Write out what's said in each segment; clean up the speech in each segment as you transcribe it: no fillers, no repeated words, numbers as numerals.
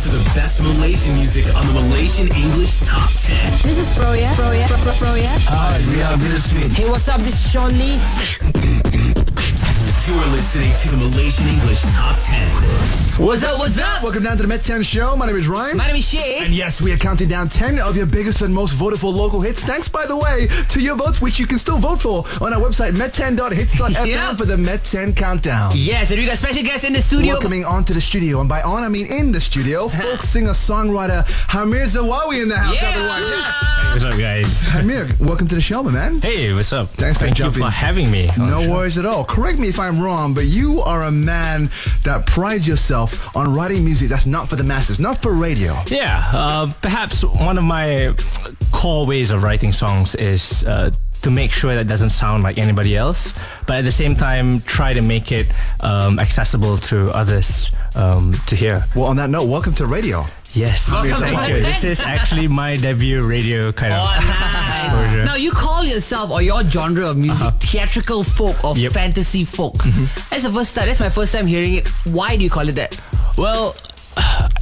for the best Malaysian music on the Malaysian English Top 10. This is Froya. Hi, we are Bittersweet. Hey, what's up? This is Sean Lee. You're listening to the Malaysian English Top 10. What's up? Welcome down to the Met 10 show. My name is Ryan. My name is Sher. And yes, we are counting down 10 of your biggest and most voted for local hits. Thanks, by the way, to your votes, which you can still vote for on our website, met10.hits.fm Yeah. for the Met 10 countdown. Yes, and we got special guests in the studio. Welcoming onto the studio, and by on I mean in the studio, folk singer-songwriter Hameer Zawawi in the house, Yeah. everyone. Yes. Hey, what's up, guys? Hameer, welcome to the show, my man. Hey, what's up? Thanks for Thank you jumping. for having me. on the No show. worries at all. Correct me if I'm wrong, but you are a man that prides yourself on writing music that's not for the masses, not for radio. Yeah, perhaps one of my core ways of writing songs is to make sure that it doesn't sound like anybody else, but at the same time try to make it accessible to others to hear. Well, on that note, welcome to radio. Yes, Welcome thank to you. my This is actually my debut radio kind of exposure. Now, you call yourself, or your genre of music, theatrical folk or Yep. fantasy folk. That's my first time hearing it. Why do you call it that? Well,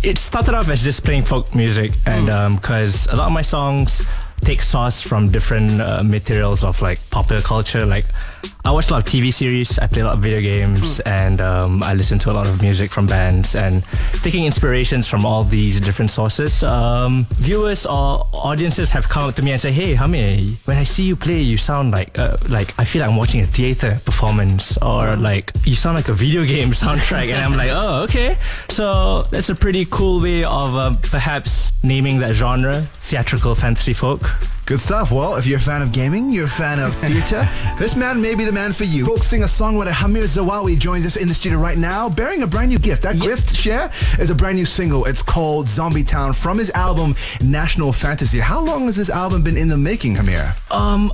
it started off as just playing folk music, and because a lot of my songs take source from different materials of like popular culture. Like I watch a lot of TV series, I play a lot of video games, and I listen to a lot of music from bands, and taking inspirations from all these different sources. Viewers or audiences have come up to me and say, "Hey, Hameer, when I see you play, you sound like I feel like I'm watching a theater performance, or like you sound like a video game soundtrack." And I'm like, "Oh, okay." So that's a pretty cool way of perhaps naming that genre, theatrical fantasy folk. Good stuff. Well, if you're a fan of gaming, you're a fan of theatre, this man may be the man for you. Folk singer-songwriter Hameer Zawawi joins us in the studio right now, bearing a brand new gift. That gift, Cher, is a brand new single. It's called Zombie Town from his album National Fantasy. How long has this album been in the making, Hameer?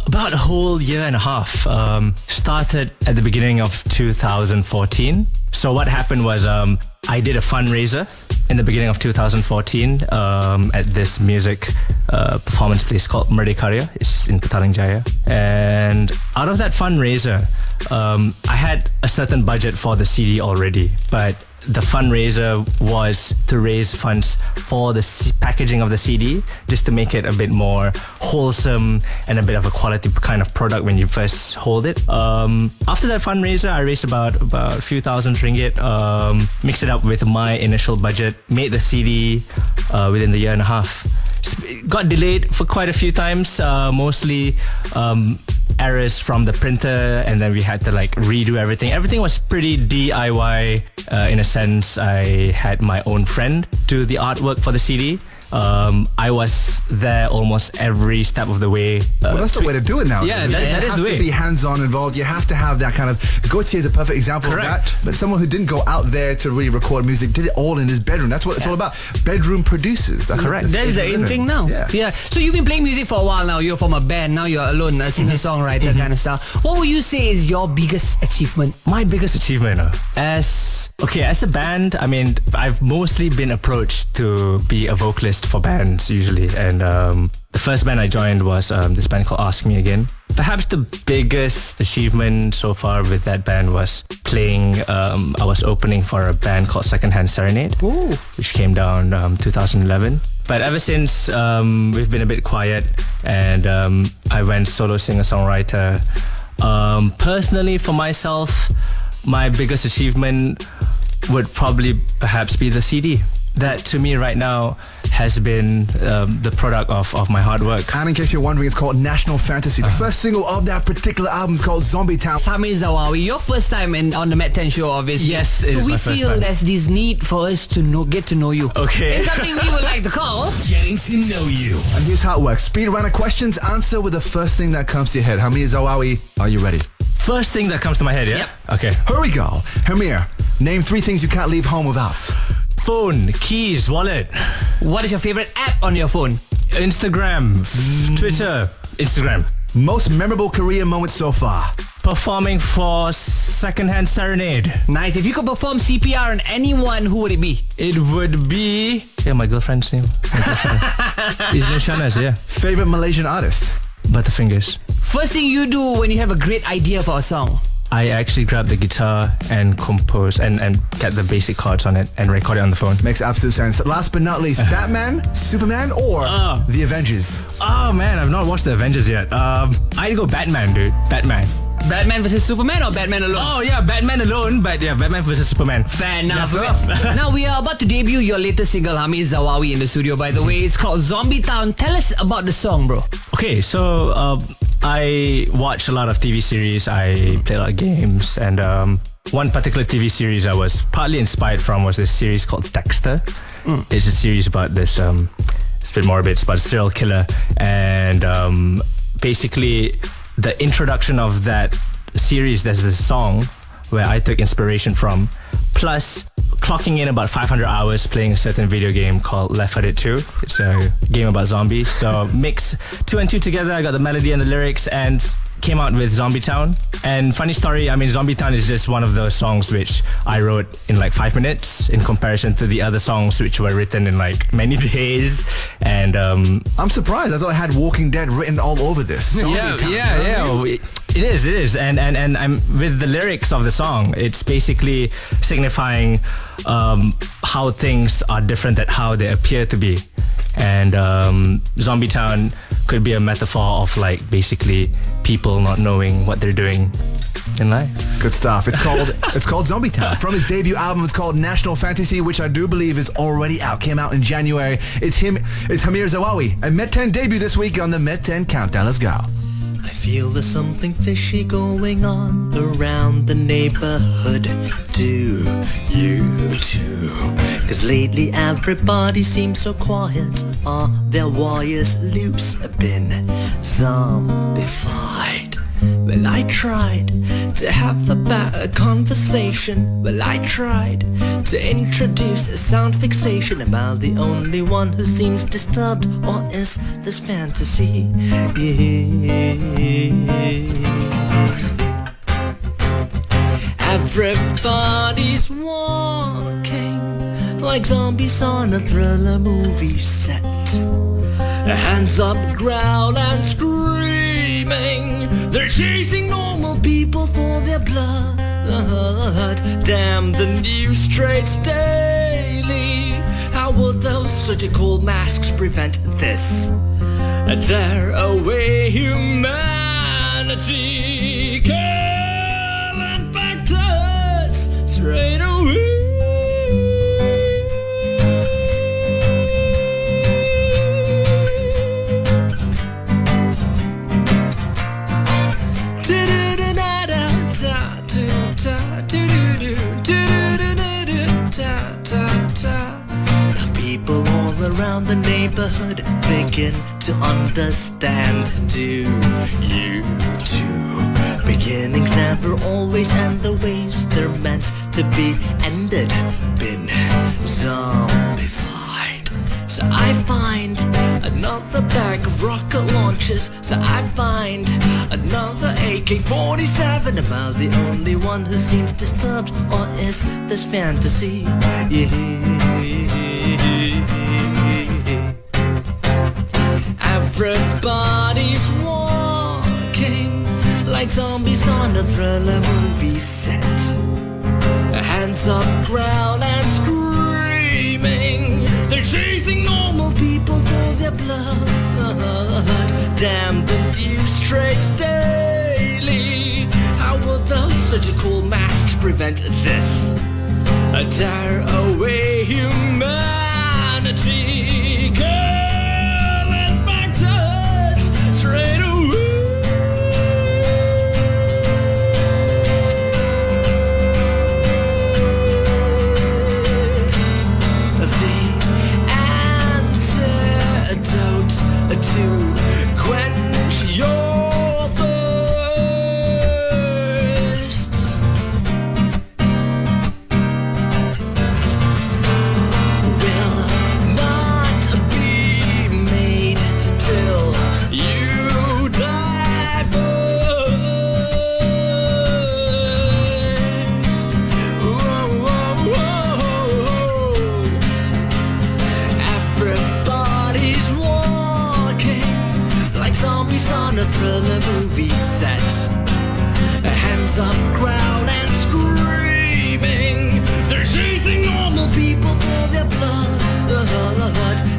About a whole year and a half. Started at the beginning of 2014. So what happened was I did a fundraiser in the beginning of 2014 at this music performance place called Merdekaria. It's in Petaling Jaya. And out of that fundraiser, I had a certain budget for the CD already, but the fundraiser was to raise funds for the packaging of the CD, just to make it a bit more wholesome and a bit of a quality kind of product when you first hold it. After that fundraiser, I raised about a few thousand ringgit, mixed it up with my initial budget, made the CD within the year and a half. Got delayed for quite a few times, mostly errors from the printer, and then we had to like redo everything. Everything was pretty DIY in a sense. I had my own friend do the artwork for the CD. I was there almost every step of the way. Well, that's the way to do it now. Yeah, that is the way. You have to be hands-on involved. You have to have that kind of... Gauthier is a perfect example Correct. of that. But someone who didn't go out there to really record music, did it all in his bedroom. That's what it's all about. Bedroom producers. That's Correct. That's the in thing now. Yeah. So you've been playing music for a while now. You're from a band. Now you're alone, a singer-songwriter kind of stuff. What would you say is your biggest achievement? My biggest achievement, as a band, I mean, I've mostly been approached to be a vocalist for bands usually, and the first band I joined was this band called Ask Me Again. Perhaps the biggest achievement so far with that band was playing, I was opening for a band called Secondhand Serenade, which came down 2011. But ever since, we've been a bit quiet, and I went solo singer-songwriter. Personally, for myself, my biggest achievement would probably perhaps be the CD. That to me right now has been the product of my hard work. And in case you're wondering, it's called National Fantasy. The first single of that particular album is called Zombie Town. Hameer Zawawi, your first time on the Met 10 show, obviously. Yes, it is we my first feel time. there's this need for us to get to know you. Okay. It's something we would like to call Getting to know you. And here's how it works. Speed round of questions. Answer with the first thing that comes to your head. Hameer Zawawi, are you ready? First thing that comes to my head, yeah? Yep. Okay. Here we go. Hameer, name 3 things you can't leave home without. Phone, keys, wallet, What is your favorite app on your phone? Instagram, Twitter, Instagram. Most memorable career moment so far. Performing for Secondhand Serenade. Nice. If you could perform CPR on anyone, who would it be? It would be... Yeah, my girlfriend's name. It's Shana's, yeah. Favorite Malaysian artist. Butterfingers. First thing you do when you have a great idea for a song? I actually grabbed the guitar and compose and get the basic chords on it and record it on the phone. Makes absolute sense. Last but not least, Batman, Superman, or The Avengers? Oh man, I've not watched the Avengers yet. I'd go Batman, dude. Batman. Batman versus Superman or Batman alone? Oh yeah, Batman alone, but yeah, Batman versus Superman. Fair enough. Now we are about to debut your latest single, Hameer Zawawi, in the studio, by the way. It's called Zombie Town. Tell us about the song, bro. Okay, so I watch a lot of TV series, I play a lot of games, and one particular TV series I was partly inspired from was this series called Dexter. It's a series about this, it's a bit morbid, it's about a serial killer, and basically the introduction of that series, there's this song where I took inspiration from, plus clocking in about 500 hours playing a certain video game called Left 4 Dead 2. It's a game about zombies. So mix 2 and 2 together, I got the melody and the lyrics and came out with Zombie Town. And funny story, I mean, Zombie Town is just one of those songs which I wrote in like 5 minutes in comparison to the other songs which were written in like many days. And I'm surprised. I thought I had Walking Dead written all over this. Yeah. It is. And I'm with the lyrics of the song. It's basically signifying how things are different than how they appear to be. And Zombie Town could be a metaphor of like basically people not knowing what they're doing in life. Good stuff. It's called Zombie Town. From his debut album, it's called National Fantasy, which I do believe is already out. Came out in January. It's Hameer Zawawi. A Met 10 debut this week on the Met 10 Countdown. Let's go. I feel there's something fishy going on around the neighborhood. Do you too? 'Cause lately everybody seems so quiet. Are their wires loose? Been zombified. Well, I tried to have a better conversation. Well, I tried to introduce a sound fixation. Am I the only one who seems disturbed, or is this fantasy? Everybody's walking like zombies on a thriller movie set. Hands up, growl and screaming. They're chasing normal people for their blood. Damn the news trades daily. How will those surgical masks prevent this? Tear away humanity. Kill infected straight away. Now people all around the neighborhood begin to understand. Do you too? Beginnings never always end the ways they're meant to be ended. Been zombified. So I find another bag of rocket launchers. So I find another AK-47. Am I the only one who seems disturbed, or is this fantasy? Everybody's walking like zombies on a thriller movie set. Hands up, growl and screaming. They're chasing normal people for their blood. Damn the news trades daily. How will those surgical masks prevent this? Tear away humanity. Kill infected straight away. The antidote to quench your thirst. their blood.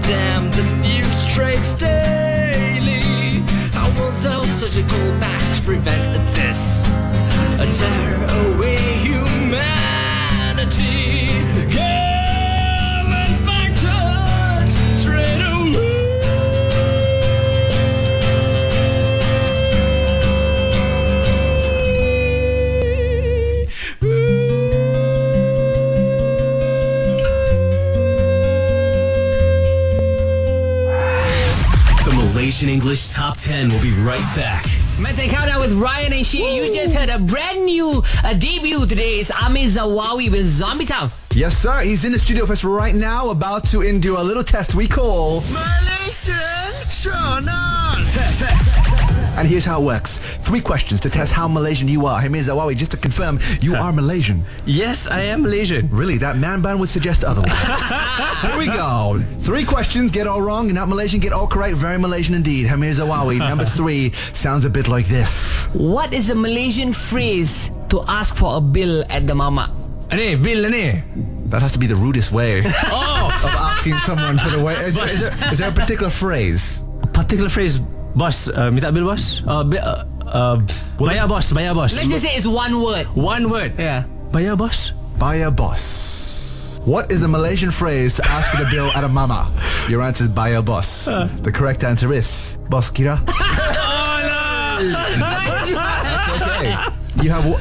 Damn the news trades daily. How will those surgical masks prevent this? Tear away humanity. Come and fight us straight away. The Malaysian English Top 10 will be right back. Mete Countdown with Ryan and Sher. You just heard a brand new debut today. It's Hameer Zawawi with Zombie Town. Yes, sir. He's in the studio with us right now, about to endure a little test we call Malaysian English. And here's how it works. 3 questions to test how Malaysian you are. Hameer Zawawi, just to confirm, you are Malaysian. Yes, I am Malaysian. Really? That man bun would suggest otherwise. Here we go. 3 questions, get all wrong. You're not Malaysian, get all correct. Very Malaysian indeed. Hameer Zawawi, number 3, sounds a bit like this. What is the Malaysian phrase to ask for a bill at the mama? Ni, bill ni. That has to be the rudest way of asking someone for the way. Is there a particular phrase? Particular phrase, boss, minta bill boss. Bayar boss, bayar boss. Let's just say it's one word. One word. Yeah. Bayar boss. Buy a boss. What is the Malaysian phrase to ask for the bill at a mama? Your answer is buy a boss. The correct answer is boss kira. That's okay.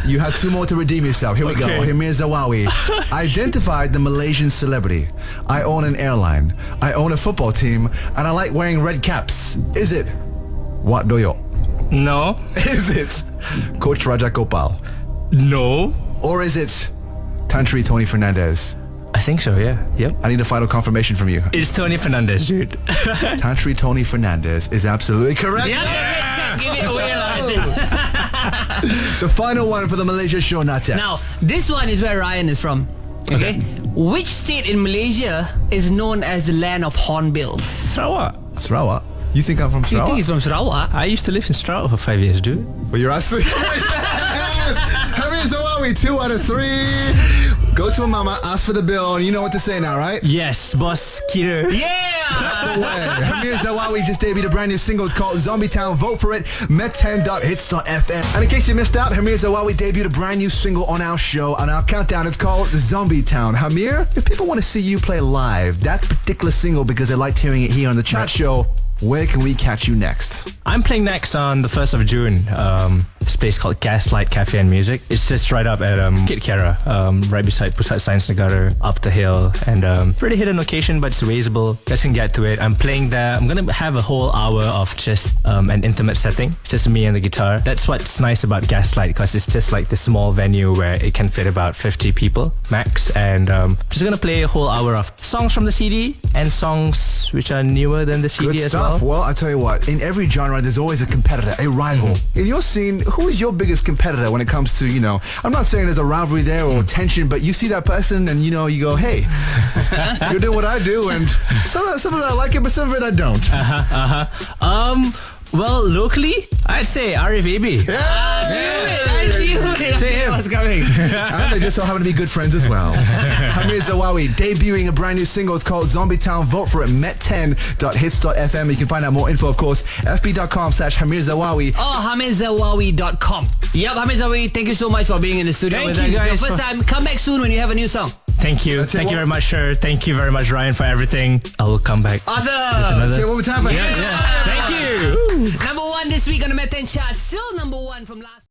You have 2 more to redeem yourself. Here we go. Hameer Zawawi. Identified the Malaysian celebrity. I own an airline. I own a football team, and I like wearing red caps. Is it Wat Doyok? No. Is it Coach Raja Gopal? No. Or is it Tantri Tony Fernandez? I think so, yeah. Yep. I need a final confirmation from you. It's Tony Fernandez, dude. Tantri Tony Fernandez is absolutely correct. Yeah. Give it away, The final one for the Malaysia show not test. Now, this one is where Ryan is from. Okay. Which state in Malaysia is known as the land of hornbills? Sarawak. Sarawak. You think I'm from You Sarawak? think he's from Sarawak? I used to live in Sarawak for 5 years, dude. Well, you're asking. Hameer Zawawi, 2 out of 3. Go to a mama, ask for the bill, and you know what to say now, right? Yes, boss kira. Yeah! The way. Hameer Zawawi just debuted a brand new single. It's called Zombie Town. Vote for it. Met10.hits.fm. And in case you missed out, Hameer Zawawi debuted a brand new single on our show, on our countdown. It's called Zombie Town. Hameer, if people want to see you play live, that particular single, because they liked hearing it here on the chat show, where can we catch you next? I'm playing next on the 1st of June. This place called Gaslight Cafe and Music. It's just right up at Kit Kiara, right beside Pusat Science Negara, up the hill. And pretty hidden location, but it's raisable. You guys can get to it. I'm playing there. I'm going to have a whole hour of just an intimate setting. It's just me and the guitar. That's what's nice about Gaslight, because it's just like this small venue where it can fit about 50 people max. And just going to play a whole hour of songs from the CD and songs which are newer than the CD Good as stuff. well. Well, I tell you what, in every genre, there's always a competitor, a rival. In your scene, who is your biggest competitor when it comes to, I'm not saying there's a rivalry there or tension, but you see that person and, you go, hey, you're doing what I do, and some of it I like it, but some of it I don't. Well, locally, I'd say Arif Abi. I knew it. Say him. What's coming? And they just so happen to be good friends as well. Hameer Zawawi debuting a brand new single. It's called Zombie Town. Vote for it. Met10.hits.fm. You can find out more info, of course, fb.com/Hameer Zawawi. HameerZawawi.com. Yep, Hameer Zawawi, thank you so much for being in the studio with us. you, guys, It's your first time. Come back soon when you have a new song. Thank you. Thank you very much, Sher. Thank you very much, Ryan, for everything. I will come back. Awesome. Say it one more time. Yeah. Thank you. Number 1 this week on the Met 10 chart. Still number 1 from last